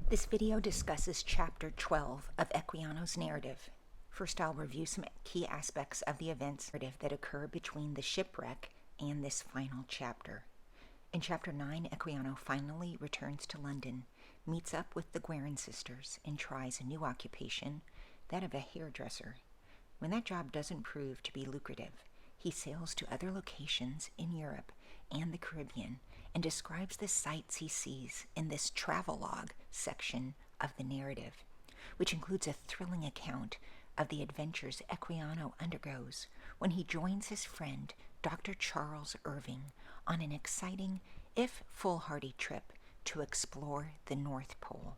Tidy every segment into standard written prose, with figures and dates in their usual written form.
This video discusses Chapter 12 of Equiano's narrative. First, I'll review some key aspects of the events that occur between the shipwreck and this final chapter. In Chapter 9, Equiano finally returns to London, meets up with the Guerin sisters, and tries a new occupation, that of a hairdresser. When that job doesn't prove to be lucrative, he sails to other locations in Europe and the Caribbean and describes the sights he sees in this travelogue section of the narrative, which includes a thrilling account of the adventures Equiano undergoes when he joins his friend Dr. Charles Irving on an exciting, if foolhardy, trip to explore the North Pole.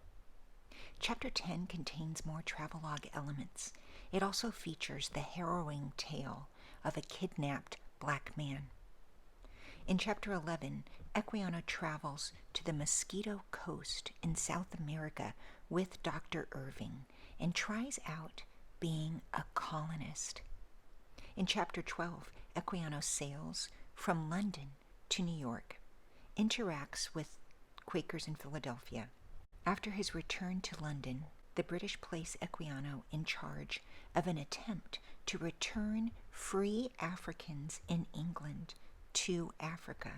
Chapter 10 contains more travelogue elements. It also features the harrowing tale of a kidnapped black man. In Chapter 11, Equiano travels to the Mosquito Coast in South America with Dr. Irving and tries out being a colonist. In Chapter 12, Equiano sails from London to New York, interacts with Quakers in Philadelphia. After his return to London, the British place Equiano in charge of an attempt to return free Africans in England to Africa.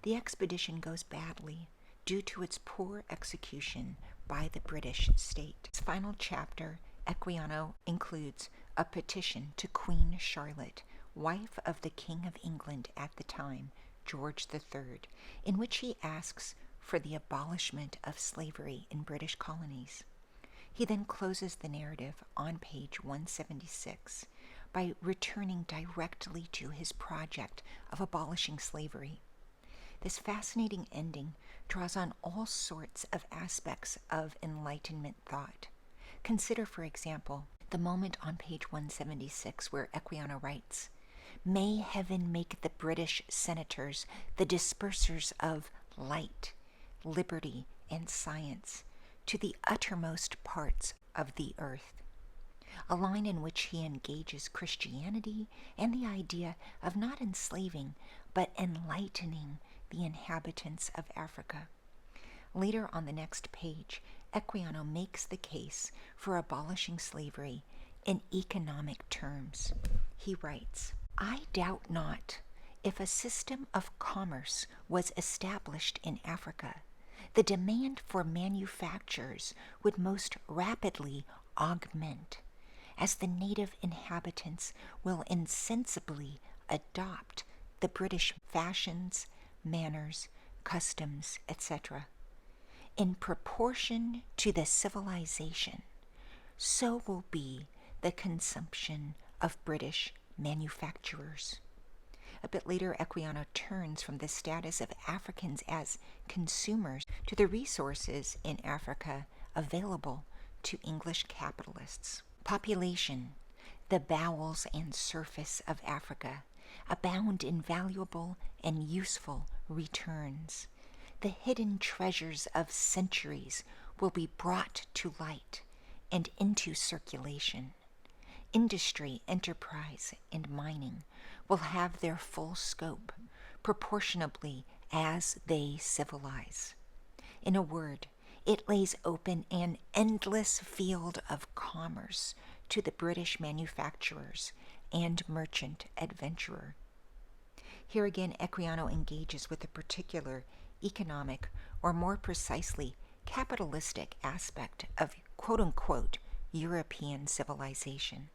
The expedition goes badly due to its poor execution by the British state. Its final chapter, Equiano, includes a petition to Queen Charlotte, wife of the King of England at the time, George III, in which he asks for the abolishment of slavery in British colonies. He then closes the narrative on page 176 by returning directly to his project of abolishing slavery. This fascinating ending draws on all sorts of aspects of Enlightenment thought. Consider, for example, the moment on page 176 where Equiano writes, "May heaven make the British senators the dispersers of light, liberty, and science to the uttermost parts of the earth," a line in which he engages Christianity and the idea of not enslaving but enlightening the inhabitants of Africa. Later on the next page, Equiano makes the case for abolishing slavery in economic terms. He writes, "I doubt not, if a system of commerce was established in Africa, the demand for manufactures would most rapidly augment, as the native inhabitants will insensibly adopt the British fashions, manners, customs, etc. In proportion to the civilization, so will be the consumption of British manufacturers." A bit later, Equiano turns from the status of Africans as consumers to the resources in Africa available to English capitalists. Population, the bowels and surface of Africa, abound in valuable and useful returns. The hidden treasures of centuries will be brought to light and into circulation. Industry, enterprise, and mining will have their full scope, proportionably as they civilize. In a word, it lays open an endless field of commerce to the British manufacturers and merchant adventurer. Here again, Equiano engages with a particular economic, or more precisely, capitalistic aspect of quote-unquote European civilization.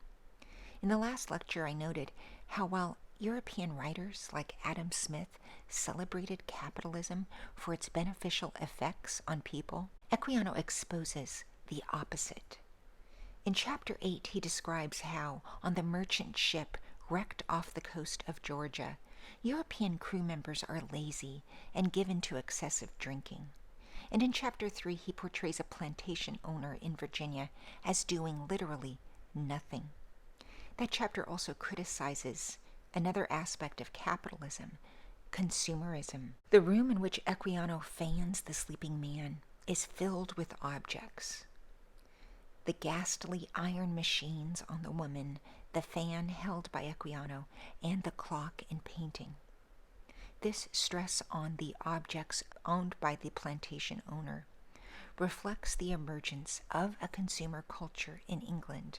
In the last lecture, I noted how while European writers like Adam Smith celebrated capitalism for its beneficial effects on people, Equiano exposes the opposite. In Chapter 8, he describes how, on the merchant ship wrecked off the coast of Georgia, European crew members are lazy and given to excessive drinking. And in Chapter 3, he portrays a plantation owner in Virginia as doing literally nothing. That chapter also criticizes another aspect of capitalism, consumerism. The room in which Equiano fans the sleeping man is filled with objects. The ghastly iron machines on the woman, the fan held by Equiano, and the clock and painting. This stress on the objects owned by the plantation owner reflects the emergence of a consumer culture in England,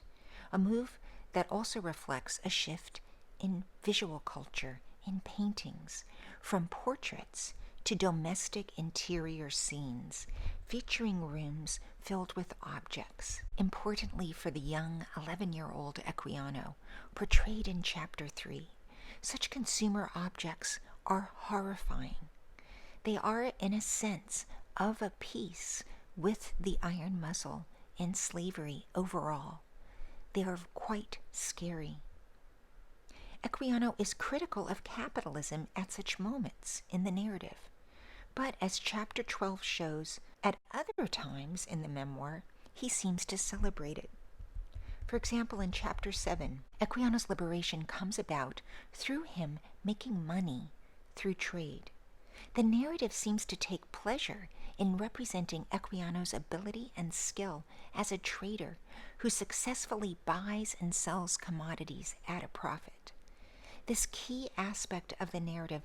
a move that also reflects a shift in visual culture in paintings, from portraits to domestic interior scenes featuring rooms filled with objects. Importantly for the young 11-year-old Equiano, portrayed in Chapter 3, such consumer objects are horrifying. They are, in a sense, of a piece with the iron muzzle and slavery overall. They are quite scary. Equiano is critical of capitalism at such moments in the narrative. But as Chapter 12 shows, at other times in the memoir, he seems to celebrate it. For example, in Chapter 7, Equiano's liberation comes about through him making money through trade. The narrative seems to take pleasure in representing Equiano's ability and skill as a trader who successfully buys and sells commodities at a profit. This key aspect of the narrative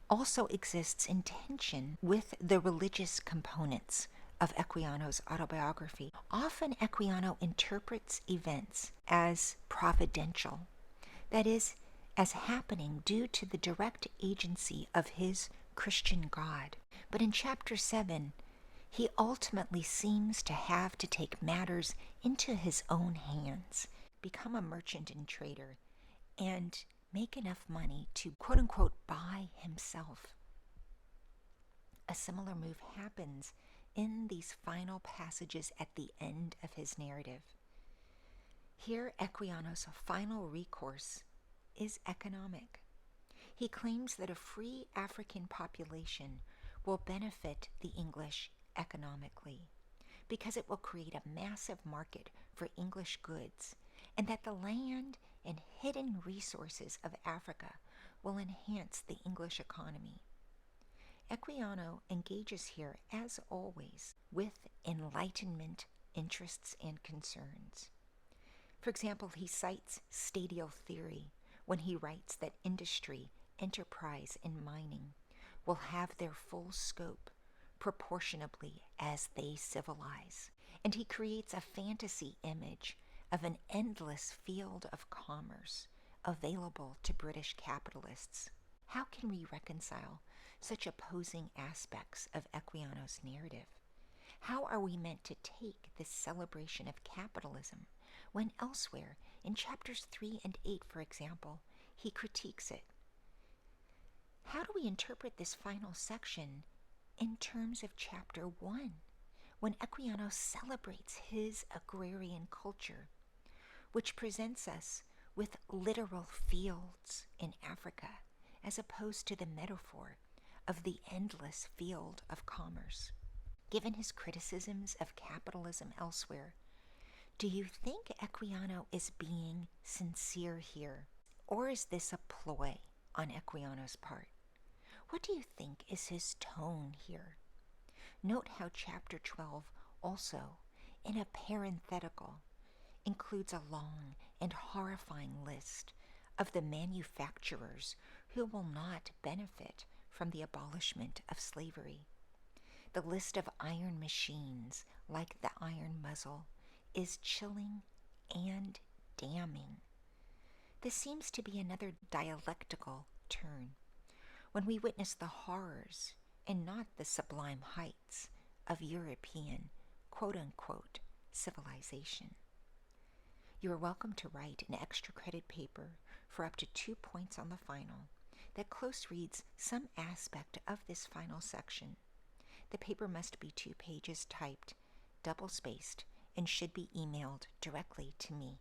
also exists in tension with the religious components of Equiano's autobiography. Often Equiano interprets events as providential, that is, as happening due to the direct agency of his Christian God. But in Chapter 7, he ultimately seems to have to take matters into his own hands, become a merchant and trader, and make enough money to quote-unquote buy himself. A similar move happens in these final passages at the end of his narrative. Here, Equiano's final recourse is economic. He claims that a free African population will benefit the English economically because it will create a massive market for English goods, and that the land and hidden resources of Africa will enhance the English economy. Equiano engages here, as always, with Enlightenment interests and concerns. For example, he cites stadial theory when he writes that industry, enterprise, and mining will have their full scope proportionably as they civilize. And he creates a fantasy image of an endless field of commerce available to British capitalists. How can we reconcile such opposing aspects of Equiano's narrative? How are we meant to take this celebration of capitalism when elsewhere, in Chapters 3 and 8, for example, he critiques it? How do we interpret this final section in terms of Chapter 1, when Equiano celebrates his agrarian culture, which presents us with literal fields in Africa, as opposed to the metaphor of the endless field of commerce? Given his criticisms of capitalism elsewhere, do you think Equiano is being sincere here, or is this a ploy on Equiano's part? What do you think is his tone here? Note how Chapter 12 also, in a parenthetical, includes a long and horrifying list of the manufacturers who will not benefit from the abolishment of slavery. The list of iron machines, like the iron muzzle, is chilling and damning. This seems to be another dialectical turn, when we witness the horrors and not the sublime heights of European, quote-unquote, civilization. You are welcome to write an extra credit paper for up to 2 points on the final that close reads some aspect of this final section. The paper must be 2 pages typed, double-spaced, and should be emailed directly to me.